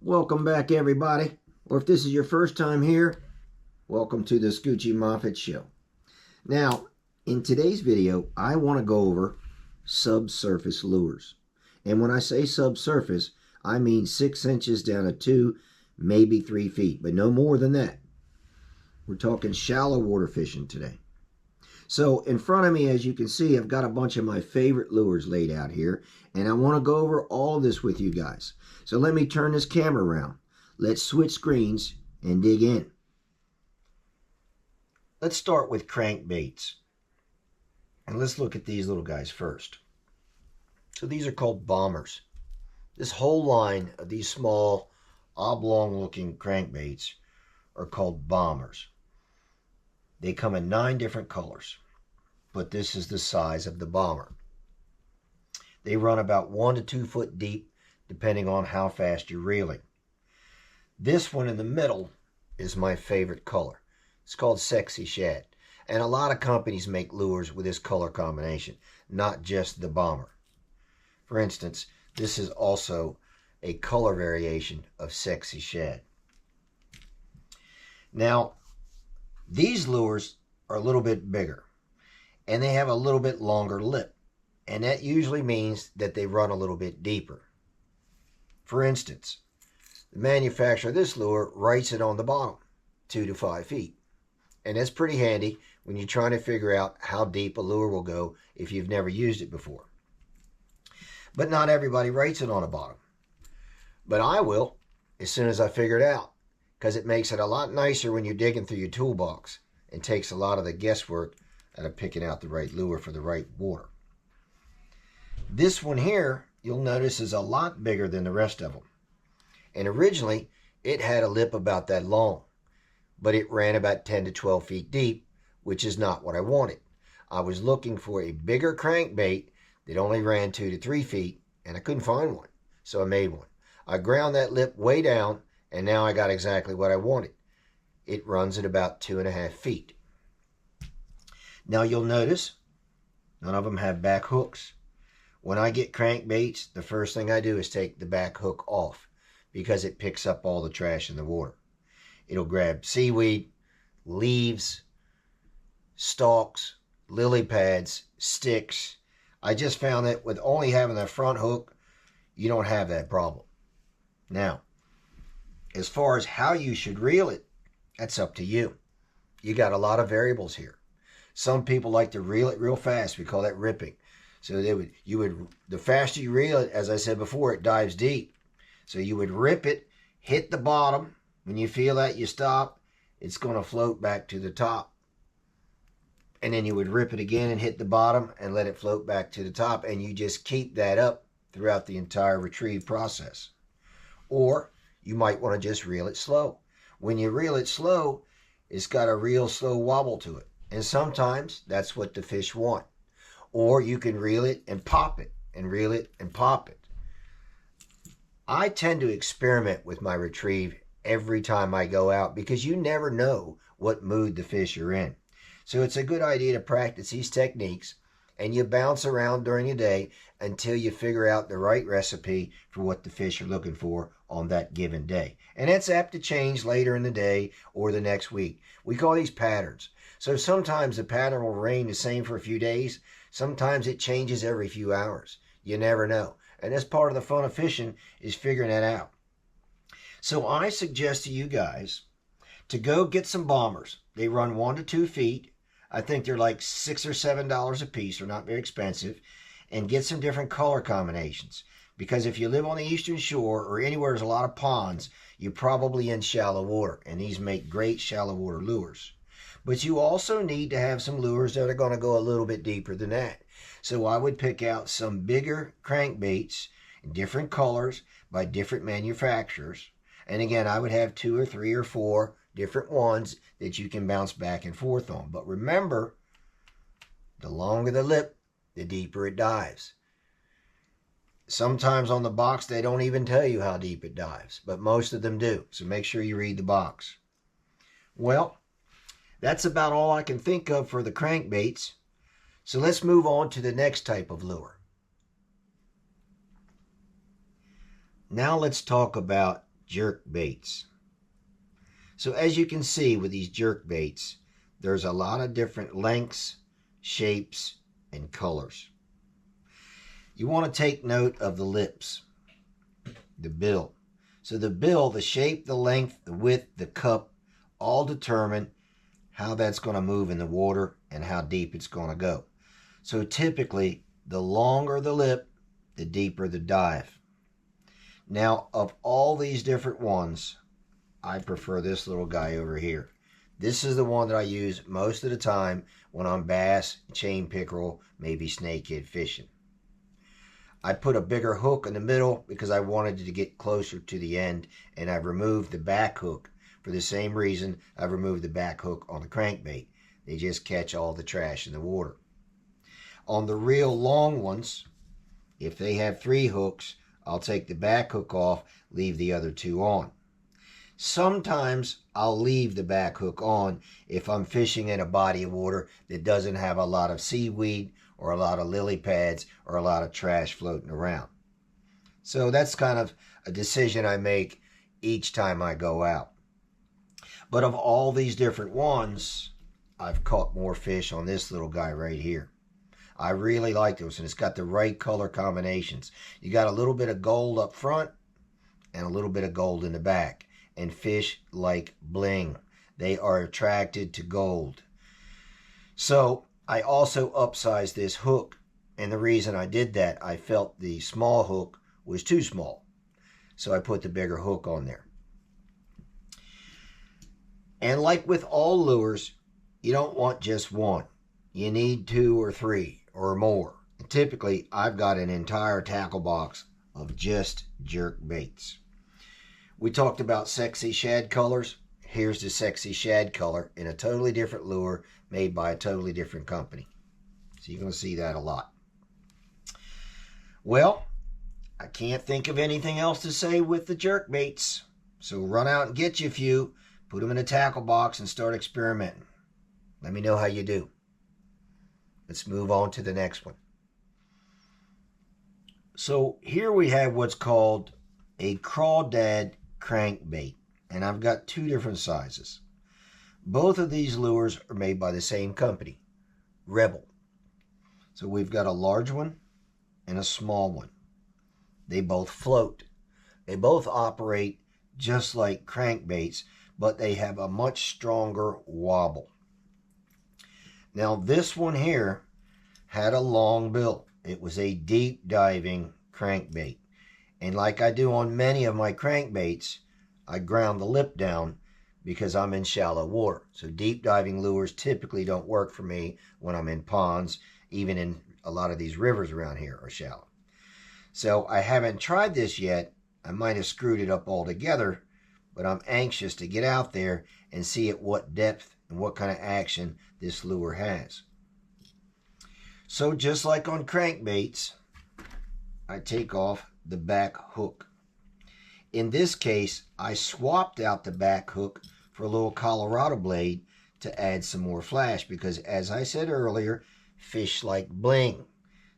Welcome back, everybody. Or if this is your first time here, welcome to the Scoochie Moffit Show. Now, in today's video, I want to go over subsurface lures. And when I say subsurface, I mean 6 inches down to 2, maybe 3 feet, but no more than that. We're talking shallow water fishing today. So in front of me, as you can see, I've got a bunch of my favorite lures laid out here, and I want to go over all of this with you guys. So let me turn this camera around. Let's switch screens and dig in. Let's start with crankbaits. And let's look at these little guys first. So these are called bombers. This whole line of these small, oblong-looking crankbaits are called bombers. They come in 9 different colors, but this is the size of the bomber. They run about 1 to 2 foot deep, depending on how fast you're reeling. This one in the middle is my favorite color. It's called Sexy Shad. And a lot of companies make lures with this color combination, not just the bomber. For instance, this is also a color variation of Sexy Shad. Now, these lures are a little bit bigger, and they have a little bit longer lip, and that usually means that they run a little bit deeper. For instance, the manufacturer of this lure writes it on the bottom, 2 to 5 feet. And that's pretty handy when you're trying to figure out how deep a lure will go if you've never used it before. But not everybody writes it on the bottom. But I will as soon as I figure it out, because it makes it a lot nicer when you're digging through your toolbox and takes a lot of the guesswork out of picking out the right lure for the right water. This one here, you'll notice, is a lot bigger than the rest of them. And originally, it had a lip about that long, but it ran about 10 to 12 feet deep, which is not what I wanted. I was looking for a bigger crankbait that only ran 2 to 3 feet, and I couldn't find one, so I made one. I ground that lip way down, and now I got exactly what I wanted. It runs at about 2.5 feet. Now you'll notice, none of them have back hooks. When I get crankbaits, the first thing I do is take the back hook off, because it picks up all the trash in the water. It'll grab seaweed, leaves, stalks, lily pads, sticks. I just found that with only having the front hook, you don't have that problem. Now, as far as how you should reel it, that's up to you. You got a lot of variables here. Some people like to reel it real fast. We call that ripping. So the faster you reel it, as I said before, it dives deep. So you would rip it, hit the bottom. When you feel that, you stop. It's going to float back to the top. And then you would rip it again and hit the bottom and let it float back to the top. And you just keep that up throughout the entire retrieve process. Or you might want to just reel it slow. When you reel it slow, it's got a real slow wobble to it. And sometimes that's what the fish want. Or you can reel it and pop it, and reel it and pop it. I tend to experiment with my retrieve every time I go out, because you never know what mood the fish are in. So it's a good idea to practice these techniques, and you bounce around during the day until you figure out the right recipe for what the fish are looking for on that given day. And that's apt to change later in the day or the next week. We call these patterns. So sometimes the pattern will remain the same for a few days. Sometimes it changes every few hours. You never know. And that's part of the fun of fishing, is figuring that out. So I suggest to you guys to go get some bombers. They run 1 to 2 feet. I think they're like $6 or $7 a piece. They're not very expensive. And get some different color combinations. Because if you live on the Eastern Shore or anywhere there's a lot of ponds, you're probably in shallow water. And these make great shallow water lures. But you also need to have some lures that are going to go a little bit deeper than that. So I would pick out some bigger crankbaits in different colors by different manufacturers. And again, I would have 2 or 3 or 4 different ones that you can bounce back and forth on. But remember, the longer the lip, the deeper it dives. Sometimes on the box, they don't even tell you how deep it dives, but most of them do. So make sure you read the box. Well, that's about all I can think of for the crankbaits. So let's move on to the next type of lure. Now let's talk about jerk baits. So as you can see with these jerk baits, there's a lot of different lengths, shapes, and colors. You want to take note of the lips, the bill. So the bill, the shape, the length, the width, the cup, all determine how that's going to move in the water and how deep it's going to go. So typically, the longer the lip, the deeper the dive. Now, of all these different ones, I prefer this little guy over here. This is the one that I use most of the time when I'm bass, chain pickerel, maybe snakehead fishing. I put a bigger hook in the middle because I wanted it to get closer to the end, and I've removed the back hook for the same reason I've removed the back hook on the crankbait. They just catch all the trash in the water. On the real long ones, if they have 3 hooks, I'll take the back hook off, leave the other 2 on. Sometimes I'll leave the back hook on if I'm fishing in a body of water that doesn't have a lot of seaweed or a lot of lily pads or a lot of trash floating around. So that's kind of a decision I make each time I go out. But of all these different ones, I've caught more fish on this little guy right here. I really like this, and it's got the right color combinations. You got a little bit of gold up front and a little bit of gold in the back. And fish like bling. They are attracted to gold. So I also upsized this hook. And the reason I did that, I felt the small hook was too small. So I put the bigger hook on there. And like with all lures, you don't want just one. You need 2 or 3 or more. And typically, I've got an entire tackle box of just jerk baits. We talked about sexy shad colors. Here's the sexy shad color in a totally different lure made by a totally different company. So you're going to see that a lot. Well, I can't think of anything else to say with the jerk baits. So run out and get you a few, put them in a tackle box and start experimenting. Let me know how you do. Let's move on to the next one. So here we have what's called a crawdad crankbait, and I've got 2 different sizes. Both of these lures are made by the same company, Rebel. So we've got a large one and a small one. They both float. They both operate just like crankbaits, but they have a much stronger wobble. Now this one here had a long bill. It was a deep diving crankbait. And like I do on many of my crankbaits, I ground the lip down because I'm in shallow water. So deep diving lures typically don't work for me when I'm in ponds, even in a lot of these rivers around here are shallow. So I haven't tried this yet. I might have screwed it up altogether, but I'm anxious to get out there and see at what depth and what kind of action this lure has. So just like on crankbaits, I take off the back hook. In this case, I swapped out the back hook for a little Colorado blade to add some more flash because, as I said earlier, fish like bling.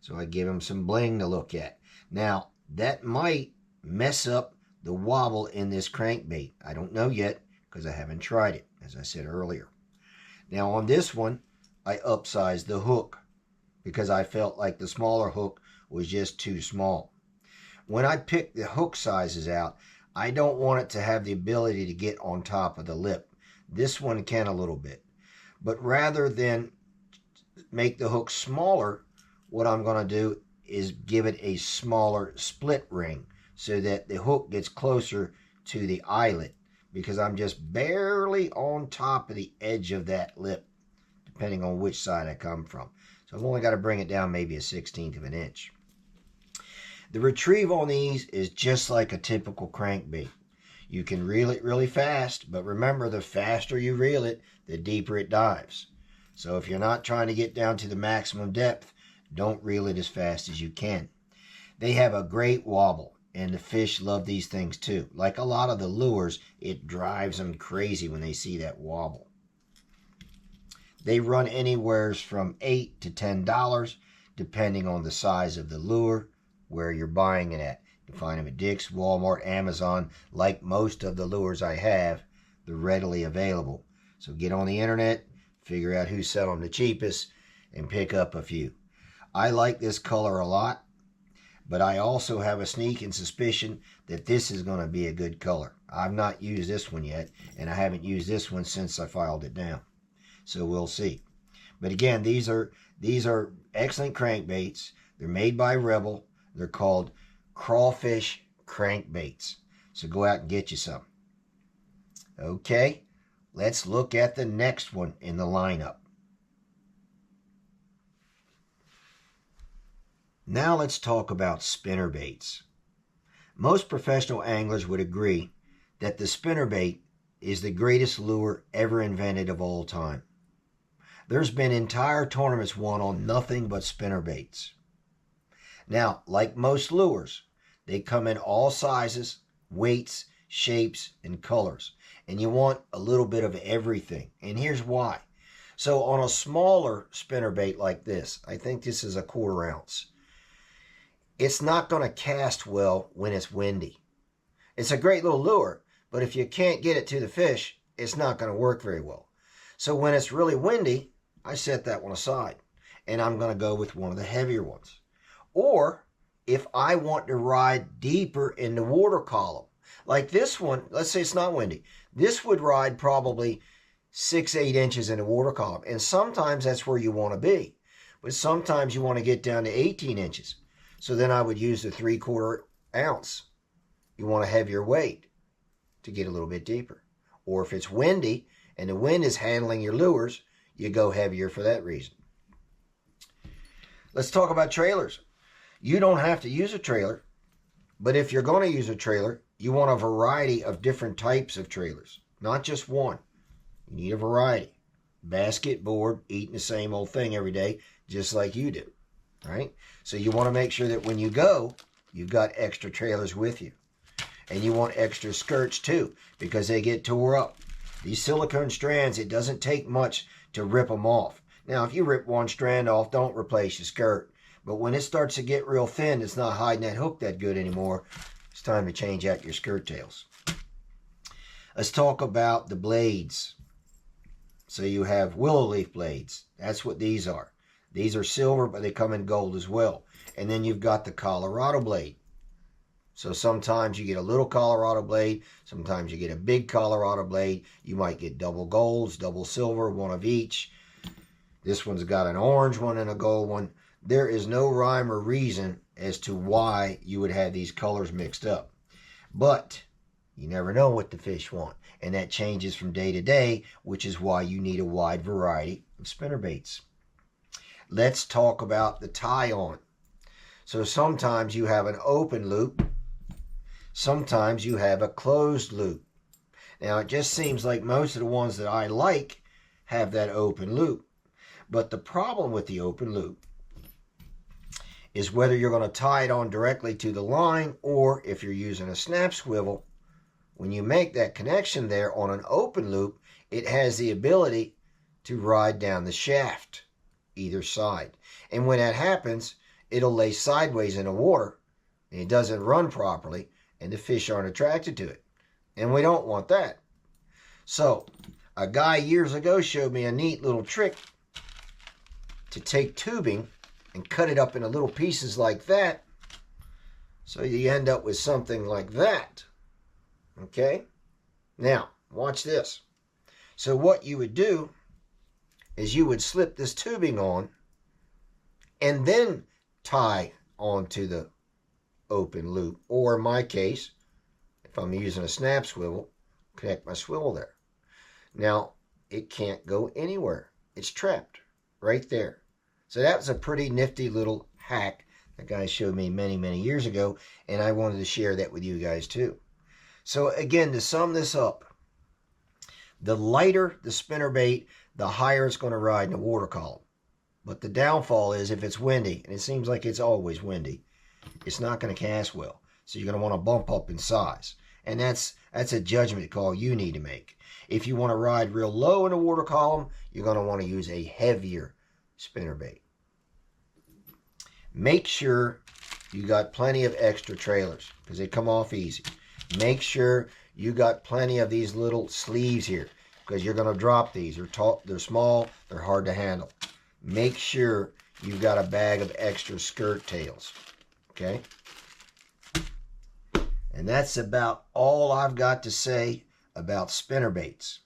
So I give them some bling to look at. Now, that might mess up the wobble in this crankbait. I don't know yet because I haven't tried it, as I said earlier. Now, on this one, I upsized the hook because I felt like the smaller hook was just too small. When I pick the hook sizes out, I don't want it to have the ability to get on top of the lip. This one can a little bit. But rather than make the hook smaller, what I'm going to do is give it a smaller split ring so that the hook gets closer to the eyelet because I'm just barely on top of the edge of that lip, depending on which side I come from. So I've only got to bring it down maybe a 1/16 of an inch. The retrieve on these is just like a typical crankbait. You can reel it really fast, but remember, the faster you reel it, the deeper it dives. So if you're not trying to get down to the maximum depth, don't reel it as fast as you can. They have a great wobble, and the fish love these things too. Like a lot of the lures, it drives them crazy when they see that wobble. They run anywhere from $8 to $10, depending on the size of the lure, where you're buying it at. You can find them at Dick's, Walmart, Amazon. Like most of the lures I have, they're readily available. So get on the internet, figure out who's selling the cheapest, and pick up a few. I like this color a lot, but I also have a sneaking suspicion that this is going to be a good color. I've not used this one yet, and I haven't used this one since I filed it down. So we'll see. But again, these are excellent crankbaits. They're made by Rebel. They're called crawfish crankbaits. So go out and get you some. Okay, let's look at the next one in the lineup. Now let's talk about spinnerbaits. Most professional anglers would agree that the spinnerbait is the greatest lure ever invented of all time. There's been entire tournaments won on nothing but spinnerbaits. Now, like most lures, they come in all sizes, weights, shapes, and colors. And you want a little bit of everything. And here's why. So on a smaller spinnerbait like this, I think this is a 1/4 ounce, it's not going to cast well when it's windy. It's a great little lure, but if you can't get it to the fish, it's not going to work very well. So when it's really windy, I set that one aside, and I'm going to go with one of the heavier ones. Or if I want to ride deeper in the water column, like this one, let's say it's not windy, this would ride probably 6-8 inches in the water column, and sometimes that's where you want to be, but sometimes you want to get down to 18 inches. So then I would use the 3/4 ounce. You want a heavier weight to get a little bit deeper. Or if it's windy and the wind is handling your lures, you go heavier for that reason. Let's talk about trailers. You don't have to use a trailer, but if you're going to use a trailer, you want a variety of different types of trailers, not just one. You need a variety. Basket, board, eating the same old thing every day, just like you do. Right? So you want to make sure that when you go, you've got extra trailers with you. And you want extra skirts too, because they get tore up. These silicone strands, it doesn't take much to rip them off. Now, if you rip one strand off, don't replace your skirt. But when it starts to get real thin, it's not hiding that hook that good anymore. It's time to change out your skirt tails. Let's talk about the blades. So you have willow leaf blades. That's what these are. These are silver, but they come in gold as well. And then you've got the Colorado blade. So sometimes you get a little Colorado blade. Sometimes you get a big Colorado blade. You might get double golds, double silver, one of each. This one's got an orange one and a gold one. There is no rhyme or reason as to why you would have these colors mixed up. But you never know what the fish want. And that changes from day to day, which is why you need a wide variety of spinnerbaits. Let's talk about the tie-on. So sometimes you have an open loop. Sometimes you have a closed loop. Now, it just seems like most of the ones that I like have that open loop. But the problem with the open loop is whether you're going to tie it on directly to the line, or if you're using a snap swivel, when you make that connection there on an open loop, it has the ability to ride down the shaft either side. And when that happens, it'll lay sideways in the water, and it doesn't run properly, and the fish aren't attracted to it. And we don't want that. So a guy years ago showed me a neat little trick to take tubing and cut it up into little pieces like that, so you end up with something like that. Okay? Now, watch this. So what you would do is you would slip this tubing on and then tie onto the open loop. Or in my case, if I'm using a snap swivel, connect my swivel there. Now, it can't go anywhere. It's trapped right there. So that was a pretty nifty little hack that guy showed me many, many years ago, and I wanted to share that with you guys too. So again, to sum this up, the lighter the spinnerbait, the higher it's going to ride in the water column. But the downfall is if it's windy, and it seems like it's always windy, it's not going to cast well. So you're going to want to bump up in size. And that's a judgment call you need to make. If you want to ride real low in the water column, you're going to want to use a heavier spinnerbait. Make sure you got plenty of extra trailers because they come off easy. Make sure you got plenty of these little sleeves here because you're going to drop these. They're small, they're hard to handle. Make sure you've got a bag of extra skirt tails. Okay? And that's about all I've got to say about spinnerbaits.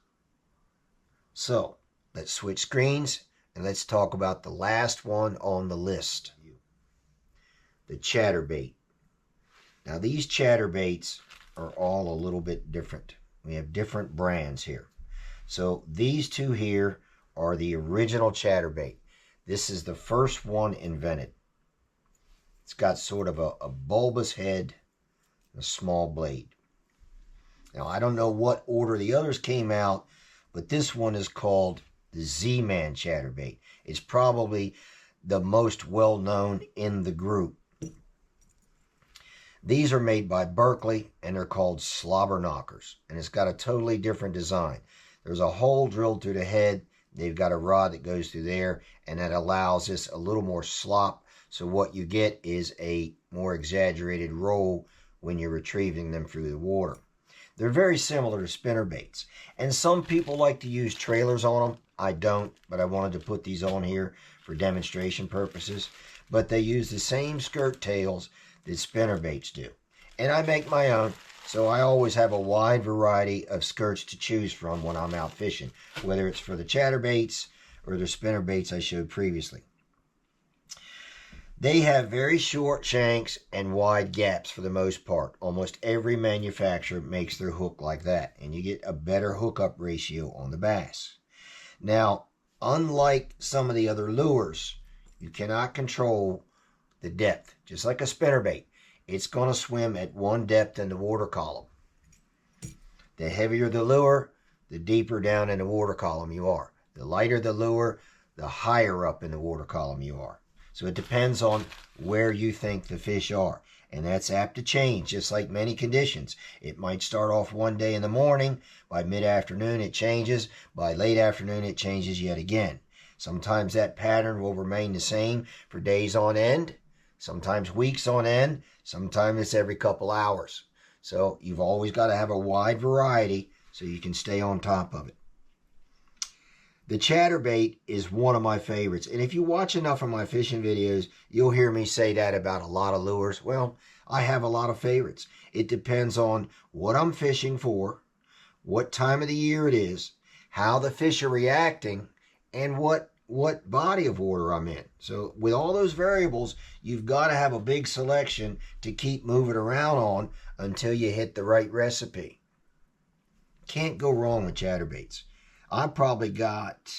So, let's switch screens and let's talk about the last one on the list. The chatterbait. Now these chatterbaits are all a little bit different. We have different brands here. So these two here are the original chatterbait. This is the first one invented. It's got sort of a bulbous head, a small blade. Now I don't know what order the others came out, but this one is called the Z-Man chatterbait. It's probably the most well-known in the group. These are made by Berkeley, and they're called slobber knockers. And it's got a totally different design. There's a hole drilled through the head. They've got a rod that goes through there, and that allows this a little more slop. So what you get is a more exaggerated roll when you're retrieving them through the water. They're very similar to spinnerbaits. And some people like to use trailers on them. I don't, but I wanted to put these on here for demonstration purposes. But they use the same skirt tails that spinnerbaits do. And I make my own, so I always have a wide variety of skirts to choose from when I'm out fishing, whether it's for the chatterbaits or the spinnerbaits I showed previously. They have very short shanks and wide gaps for the most part. Almost every manufacturer makes their hook like that, and you get a better hookup ratio on the bass. Now, unlike some of the other lures, you cannot control the depth. Just like a spinnerbait, it's going to swim at one depth in the water column. The heavier the lure, the deeper down in the water column you are. The lighter the lure, the higher up in the water column you are. So it depends on where you think the fish are. And that's apt to change, just like many conditions. It might start off one day in the morning. By mid-afternoon, it changes. By late afternoon, it changes yet again. Sometimes that pattern will remain the same for days on end. Sometimes weeks on end. Sometimes it's every couple hours. So you've always got to have a wide variety so you can stay on top of it. The chatterbait is one of my favorites. And if you watch enough of my fishing videos, you'll hear me say that about a lot of lures. Well, I have a lot of favorites. It depends on what I'm fishing for, what time of the year it is, how the fish are reacting, and what body of water I'm in. So with all those variables, you've got to have a big selection to keep moving around on until you hit the right recipe. Can't go wrong with chatterbaits. I've probably got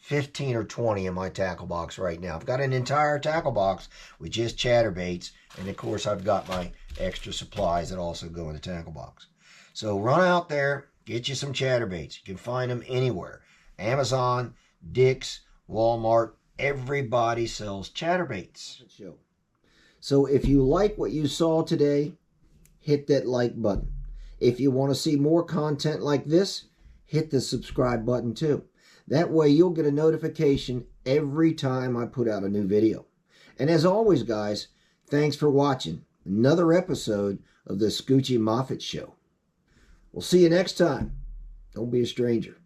15 or 20 in my tackle box right now. I've got an entire tackle box with just chatterbaits, and of course I've got my extra supplies that also go in the tackle box. So run out there, get you some chatterbaits. You can find them anywhere. Amazon, Dick's, Walmart, everybody sells chatterbaits. So if you like what you saw today, hit that like button. If you want to see more content like this, hit the subscribe button too. That way you'll get a notification every time I put out a new video. And as always, guys, thanks for watching another episode of the Scoochie Moffit Show. We'll see you next time. Don't be a stranger.